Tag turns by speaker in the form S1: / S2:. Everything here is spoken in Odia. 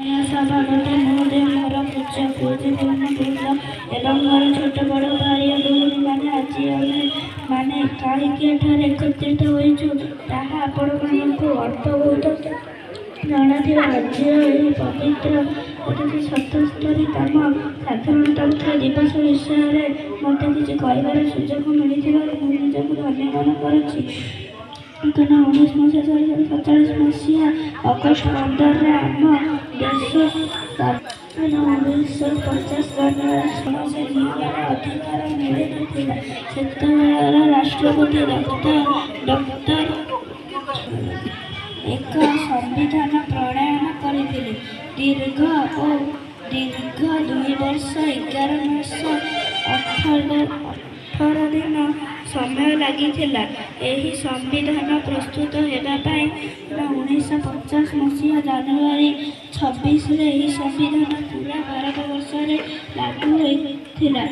S1: ସଭାପତି ମହୋଦୟ, ମୋର ପୂଜ୍ୟ ଗୁରୁଜୀବୃନ୍ଦ ଏବଂ ମୋର ଛୋଟ ବଡ଼ ଭାଇ ଓ ଭଉଣୀମାନେ, ଆଜି ଆମେମାନେ କାହିଁକି ଏଠାରେ ଏକତ୍ରିତ ହୋଇଛୁ ତାହା ଆପଣମାନଙ୍କୁ ଅଳ୍ପବହୁତ ଜଣାଥିବ। ଆଜିର ଏହି ପବିତ୍ର 77ତମ ସାଧାରଣତନ୍ତ୍ର ଦିବସ ବିଷୟରେ ମୋତେ କିଛି କହିବାର ସୁଯୋଗ ମିଳିଥିବାରୁ ମୁଁ ନିଜକୁ ଧନ୍ୟ ମନେ କରୁଛି। 1947 ମସିହା ଅଗଷ୍ଟ 15ରେ ଆମ ଦେଶ 1950 ଜାନୁଆରୀ 16 ଝିଅମାନେ ଅଧିକାର ମିଳିନଥିଲା। ସେତେବେଳର ରାଷ୍ଟ୍ରପତି ଡକ୍ଟର ଏକ ସମ୍ବିଧାନ ପ୍ରଣୟନ କରିଥିଲେ। ଦୀର୍ଘ 2 ବର୍ଷ 11 ମାସ 18 ଦିନ ସମୟ ଲାଗିଥିଲା ଏହି ସମ୍ବିଧାନ ପ୍ରସ୍ତୁତ ହେବା ପାଇଁ। 1950 ମସିହା ଜାନୁଆରୀ 26ରେ ଏହି ସମ୍ବିଧାନ ପୁରା ଭାରତବର୍ଷରେ ଲାଗୁ ହୋଇଥିଲା।